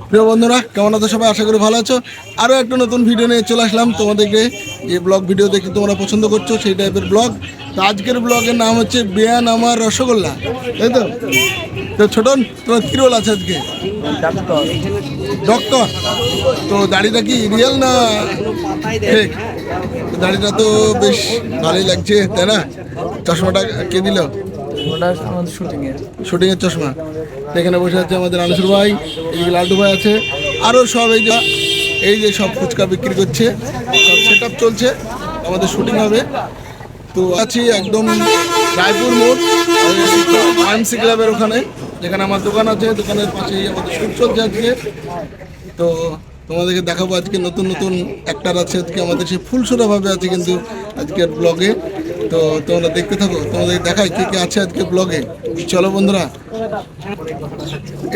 প্রিয় বন্ধুরা, কেমন আছো সবাই? আশা করি ভালো আছো। আরও একটা নতুন ভিডিও নিয়ে চলে আসলাম তোমাদেরকে। যে ব্লগ ভিডিও দেখতে তোমরা পছন্দ করছো সেই টাইপের ব্লগ। তো আজকের ব্লগের নাম হচ্ছে বিয়ান আমার রসগোল্লা, তাই তো? তো ছোটন, তোমার কী রোল আছে আজকে? ডক্টর। তো দাড়িটা কি রিয়েল না ফেক? দাড়িটা তো বেশ ভালোই লাগছে, তাই না? চশমাটা কে দিল? শুটিংয়ের চশমা। এখানে বসে আছে আমাদের আনিসুর ভাই, এদিকে লাড্ডু ভাই আছে, আরও সব এই যে সব ফুচকা বিক্রি করছে, সব সেট আপ চলছে, আমাদের শুটিং হবে। তো আছি একদম রায়পুর মোড় আইএমসি ক্লাবের ওখানে, যেখানে আমার দোকান আছে। দোকানের পাশেই আমাদের শুট চলছে আজকে। তো তোমাদেরকে দেখাবো আজকে নতুন নতুন অ্যাক্টার আছে আজকে আমাদের, সেই ফুলসুরাভাবে আছে কিন্তু আজকের ব্লগে। তো তোমরা দেখতে থাকো, তোমাদের দেখাই কে কে আছে আজকে ব্লগে। চলো বন্ধুরা,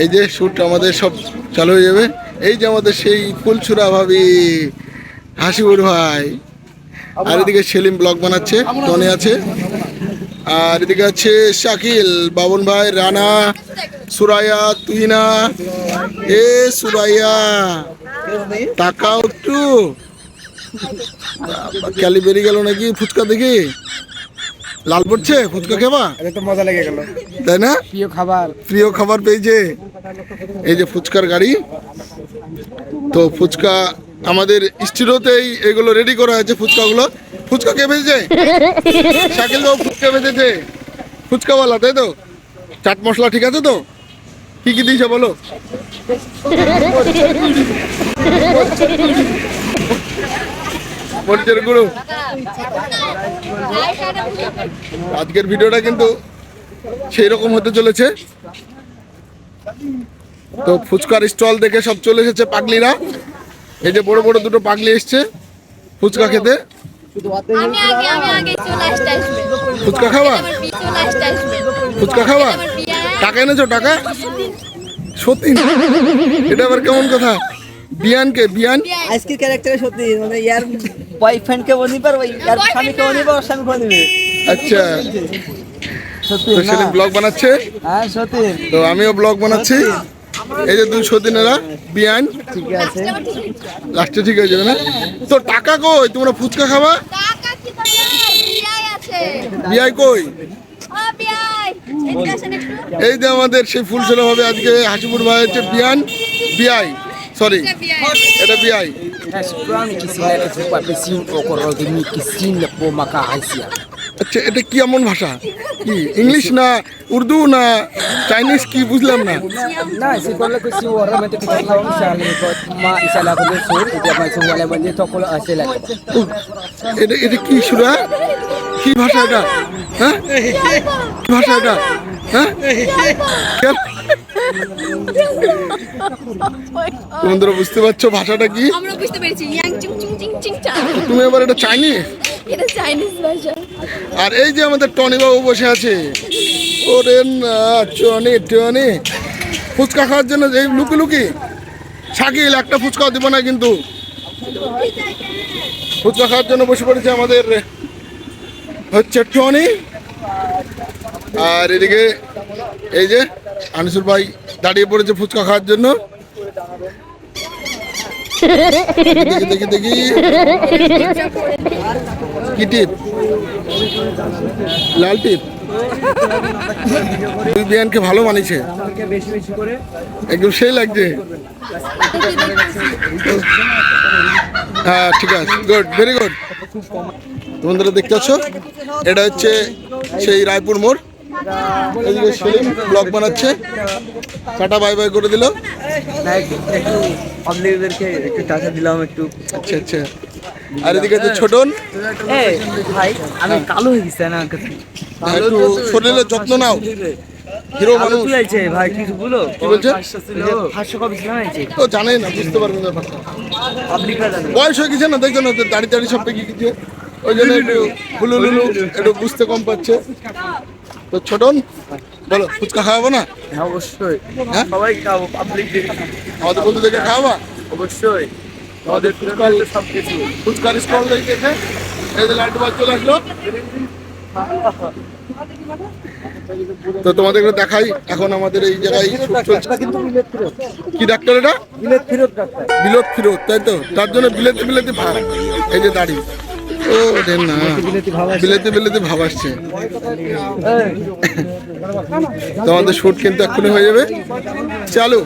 এই যে শ্যুট আমাদের সব চালু হয়ে যাবে। এই যে আমাদের সেই ফুলছুরা ভাবি, হাসিবুর ভাই, আর এদিকে সেলিম ব্লগ বানাচ্ছে, টনে আছে, আর এদিকে আছে শাকিল, বাবন ভাই, রানা, সুরাইয়া, তুহিনা। এ সুরাইয়া, তাকাও একটু, ক্যালি বেরিয়ে গেল নাকি ফুচকা দেখি? লাল পড়ছে ফুচকা খাবা? তো মজা লেগে গেল, তাই না? প্রিয় খাবার পেয়েছে। এই যে ফুচকার গাড়ি। তো ফুচকা আমাদের স্টুডিওতেই এগুলো রেডি করা হয়েছে, ফুচকাগুলো। ফুচকা কে ভেজেছে? শাকিল তো ফুচকা ভেজেছে, ফুচকাওয়ালা, তাই তো? চাট মশলা ঠিক আছে তো? কি কি দিয়েছে বলো? মরিচের গুঁড়ো। আজকের ভিডিওটা কিন্তু সেই রকম হতে চলেছে। তো ফুচকার স্টল দেখে সব চলে এসেছে পাগলিরা। এই যে বড় বড় দুটো পাগলি এসছে ফুচকা খেতে। ফুচকা খাওয়া? ফুচকা খাওয়া? টাকা এনেছো? টাকা সত্যি? এটা আবার কেমন কথা? বিয়ানকে বিয়ান আজকের ক্যারেক্টারে সত্যি মানে ইয়ার বয়ফ্রেন্ড কে বনি পার, ওই ইয়ার স্বামী কে বনি পার, ওর স্বামী কে বনিবে। আচ্ছা, সত্যি তো না? সেলিম ব্লগ বানাচ্ছে, হ্যাঁ সত্যি। তো আমিও ব্লগ বানাচ্ছি। এই যে দুই সতীনেরা বিয়ান, ঠিক আছে, লাস্টে ঠিক হয়ে যাবে না? তো টাকা কই? তোমরা ফুচকা খাবা? বিয়াই কই? এই যে আমাদের সেই ফুলসেলা হবে আজকে হাসিপুর ভাই হচ্ছে বিয়ান, বিআই, সরি এটা বিআই। আচ্ছা, এটা কি এমন ভাষা? কি ইংলিশ না উর্দু না চাইনিজ, কি বুঝলাম না। না si kalau ke si orang mati kita tahu misalnya ikut mak isalah ke sur dia macam wala mandi to kalau asal lah. এটা এটা কি সুরা? কি ভাষা এটা? হ্যাঁ, কি ভাষা এটা? হ্যাঁ, বন্ধুরা বুঝতে পারছো ভাষাটা কি? আমরা বুঝতে পেরেছি, ইয়াং চিং চিং চিং চিং চা। তুমি এবার এটা চাইনিজ? এটা চাইনিজ ভাষা। আর এই যে আমাদের টনি বাবু বসে আছে, ওরে না টনি টনি, ফুচকা খাওয়ার জন্য এই লুকি লুকি। শাকিল একটা ফুচকাও দিব না কিন্তু। ফুচকা খাওয়ার জন্য বসে পড়েছে আমাদের হচ্ছে টনি। আর এদিকে এই যে আনিসুর ভাই দাঁড়িয়ে পড়েছে ফুচকা খাওয়ার জন্য। দেখি দেখি দেখি, কি টিপ? লাল টিপ। দুই বিয়ানকে ভালো মানিয়েছে, বেশি বেশি করে একদম সেই লাগছে। হ্যাঁ ঠিক আছে, গুড, ভেরি গুড। বন্ধুরা দেখতে পাচ্ছ, এটা হচ্ছে সেই রায়পুর মোড়। এদিকে সেলিম ব্লগ বানাচ্ছে, টাটা বাই বাই করে দিল। পাবলিকদেরকে একটু টাকা দিলাম একটু। আচ্ছা আচ্ছা। আর এদিকে হচ্ছে ছোটন। এই ভাই আমি কালো হয়ে গেছি না, একটু শরীরের যত্ন নাও, হিরো মানুষ। কি হয়েছে ভাই কিছু বলো? কি বলছে? 500 কপি ছিল হয়েছে, ও জানেই না, বুঝতে পারবেন ব্যাপারটা। পাবলিকরা জানে। বয়স হয়ে গেছে না, দেখছো না দাড়ি দাড়ি সব পেকে গেছে, ওই জন্য একটু হুলু লুলু, একটু বুঝতে কম পাচ্ছে। তো ছোটন বলো, ফুচকা খাওয়াবো না? হ্যাঁ অবশ্যই, হ্যাঁ সবাই খাবো, পাবলিক আমাদের বন্ধুদেরকে খাওয়াবা? অবশ্যই। আমাদের ফুচকার সব কিছু, ফুচকার স্টল দেখে এই যে লাড্ডু ভাই চলে আসলো। তো তোমাদেরকে দেখাই এখন আমাদের এই জায়গায় shoot চলছে। কি ডাক্তার এটা? বিলেত ফিরত, তাই তো? তার জন্য বিলেতি বিলেতি ভাব, এই যে দাড়ি। ও রে না, বিলেতি বিলেতি ভাব আসছে। তোমাদের শুট কিন্তু এক্ষুনি হয়ে যাবে, চালু।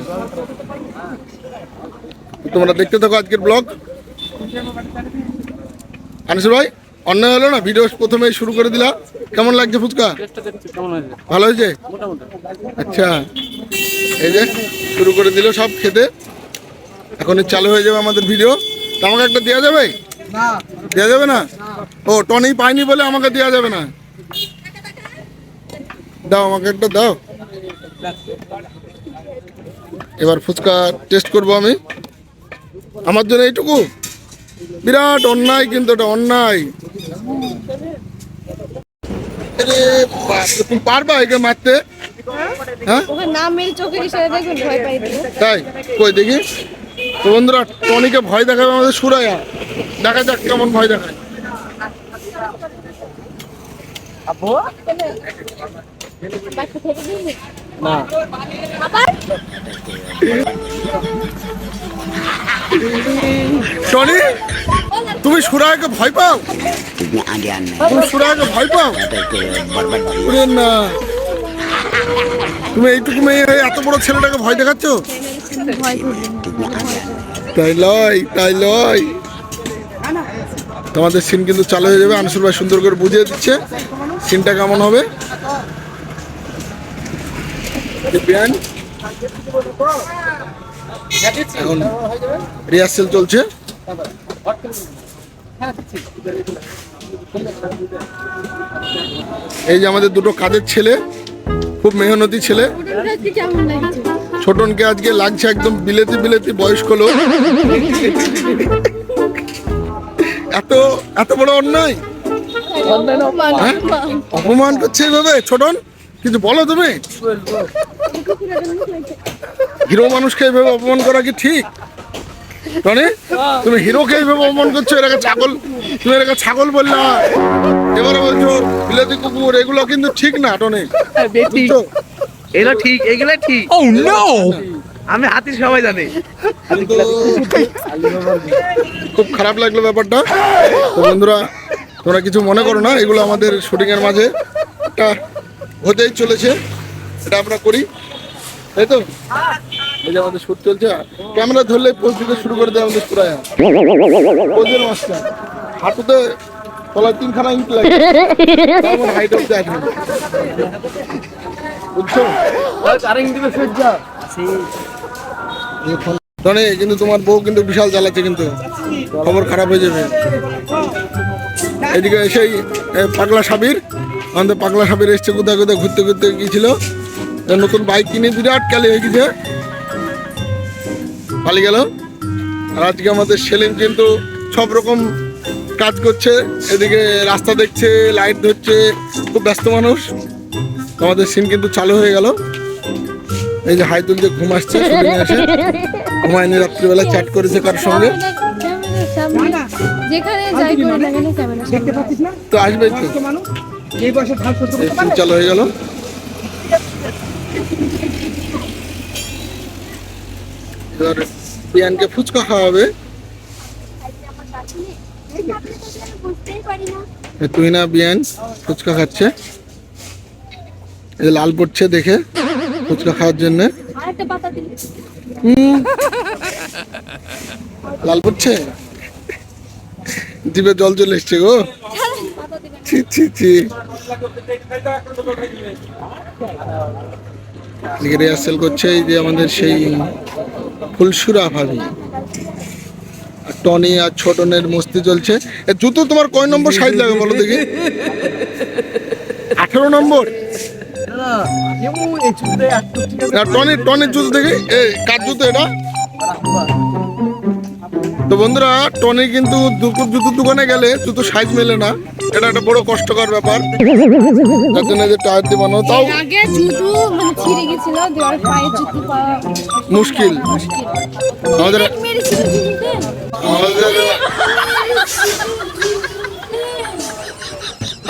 তোমরা দেখতে থাকো আজকের ব্লগ। আনিসুর ভাই, অন্যায় হলো না? ভিডিও প্রথমে শুরু করে দিলা। কেমন লাগছে ফুচকা? ভালো হয়েছে? আচ্ছা, এই যে শুরু করে দিল সব খেতে। এখনই চালু হয়ে যাবে আমাদের ভিডিও। তো আমাকে একটা দেওয়া যাবে? দেওয়া যাবে না? ও, টনি পাইনি বলে আমাকে দেওয়া যাবে না? দাও, আমাকে একটা দাও। এবার ফুচকা টেস্ট করবো আমি। আমার জন্য এইটুকু? বিরাট অন্যায় কিন্তু, এটা অন্যায়। তুমি পারবা একে মারতে? হ্যাঁ, ওখানে নাম মেরে চোখের ইশারা দেখুন, ভয় পাই দিল। তাই কই দেখি। তো বন্ধুরা, টনিকে ভয় দেখাবে আমাদের সুরাইয়া। দেখা যাক কেমন ভয় দেখায়। বাচ্চা থেকে দিন না আবার টনি, তুমি সুরাইয়াকে ভয় পাও? তুমি সুরাইয়াকে ভয় পাও? ওরে না, তুমি এইটুকু মেয়ে হয়ে এত বড় ছেলেটাকে ভয় দেখাচ্ছ? ভয় করবেন। তাই লয়, তাই লয়। তোমাদের সিন কিন্তু চালু হয়ে যাবে। আনিসুর ভাই সুন্দর করে বুঝিয়ে দিচ্ছে সিনটা কেমন হবে। এখন রিহার্সেল চলছে। এই যে আমাদের দুটো কাজের ছেলে, খুব মেহনতি ছেলে। কেমন লাগছে? ছোটনকে আজকে লাগছে একদম বিলেতি বিলেতি বয়স্ক লোক। এত এত বড় অন্যায়, হ্যাঁ? অপমান করছে এইভাবে ছোটন? কিছু বলো তুমি? হিরো মানুষকে এইভাবে অপমান করা কি ঠিক? টনি, তুমি হিরোকে এইভাবে অপমান করছো। এটাকে ছাগল, তুমি এটাকে ছাগল বললা, এবারে বলছো বিলেতি কুকুর। এগুলো কিন্তু ঠিক না টনি, বুঝছো? এগুলো ঠিক, এগুলো ঠিক। আমি হাতির সবাই জানি। কিন্তু খুব খারাপ লাগলো ব্যাপারটা। তো বন্ধুরা, তোমরা কিছু মনে করো না, এগুলো আমাদের শুটিং এর মাঝে একটা হতেই চলেছে, এটা আমরা করি, তাই তো? এই যে আমাদের শুট চলছে, ক্যামেরা ধরলে পোজ দিতে শুরু করে দেয় আমাদের সুরাইয়া। পোজের মাস্টার, হাঁটুতে তলায় 3খানা ইঞ্চ লাগে, তারপর হাইট অফ দ্য আসবে, বুঝছো? টনি, কিন্তু তোমার বউ কিন্তু বিশাল জ্বালাচ্ছে, কিন্তু খবর খারাপ হয়ে যাবে। এদিকে এসেই পাগলা সাবির, আমাদের পাগলা সাবির এসছে কোথায় কোথায় ঘুরতে ঘুরতে গিয়েছিল। নতুন বাইক কিনে বিরাট কালি হয়ে গেছে, পালিয়ে গেল। আর আজকে আমাদের সেলিম কিন্তু সব রকম কাজ করছে, এদিকে রাস্তা দেখছে, লাইট ধরছে, খুব ব্যস্ত মানুষ। আমাদের সিন কিন্তু চালু হয়ে গেল। এই যে হাই তুলতে ঘুম আসছে, এসে ঘুমায়নি, রাত্রিবেলা চ্যাট করেছে কার সঙ্গে। যেখানে যাই করে না কেন ক্যামেরা তো আসবেই তো, সিন চালু হয়ে গেল। এবার পিয়ানকে ফুচকা খাওয়াবে। তুই না বিয়ান ফুচকা খাচ্ছে, এই লাল পড়ছে দেখে ফুচকা খাওয়ার জন্য। লাল পড়ছে, জিভে জল চলে এসছে গো। ছি ছি ছি। রিহার্সেল করছে এই যে আমাদের সেই ফুলসুরা ভাবি, আর টনি আর ছোটনের মস্তি চলছে। জুতো তোমার কয় নম্বর সাইজ লাগে বলো দেখি? 18 নম্বর। টনির জুতো দেখি, কার জুতো এটা? তো বন্ধুরা, টনি কিন্তু জুতোর দোকানে গেলে জুতো সাইজ মেলে না, এটা একটা বড় কষ্টকর ব্যাপার। যার জন্য যে টায়ার দিয়ে বানানো, তাও আগে জুতো মানে ছিঁড়ে গেছিল, দেওয়ার পায়ে জুতো পাওয়া মুশকিল। আমাদের মেরেছিল জুতোতে।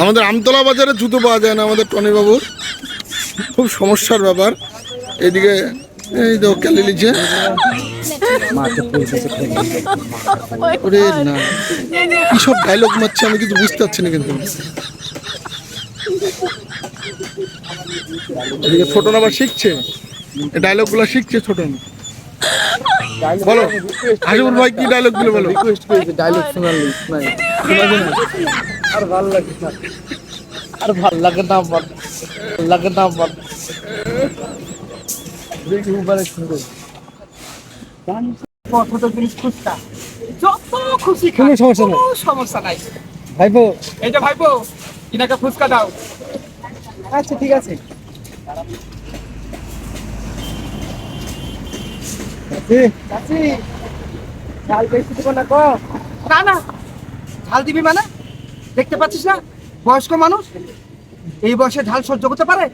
আমাদের আমতলা বাজারে জুতো পাওয়া যায় না আমাদের টনি বাবুর, খুব সমস্যার ব্যাপার। এদিকে এই তো কেলে লিচে, ওরে না কি সব ডায়লগ মারছে আমি কিন্তু বুঝতে পারছি না। কিন্তু এদিকে ছোটন আবার শিখছে, এই ডায়লগ গুলো শিখছে ছোটন। বলো হাসিবুল ভাই কি ডায়লগ গুলো বলো। ডায়লগ শোনালি নাই, আর ভালো লাগে না, আর ভালো লাগে না, আমার লাগে না আমার। দেখি উপরে সুন্দর ছোট জিনিস ফুচকা যত খুশি কোনো সমস্যা নাই। কোনো সমস্যা নাই। ভাইবো এই যে ভাইপো কিনাকে ফুচকা দাও। আচ্ছা ঠিক আছে। চাচি ঝাল বেশি দেবো না গো। না না ঝাল দিবি মানে, দেখতে পাচ্ছিস না বয়স্ক মানুষ এই বয়সে ঝাল সহ্য করতে পারে?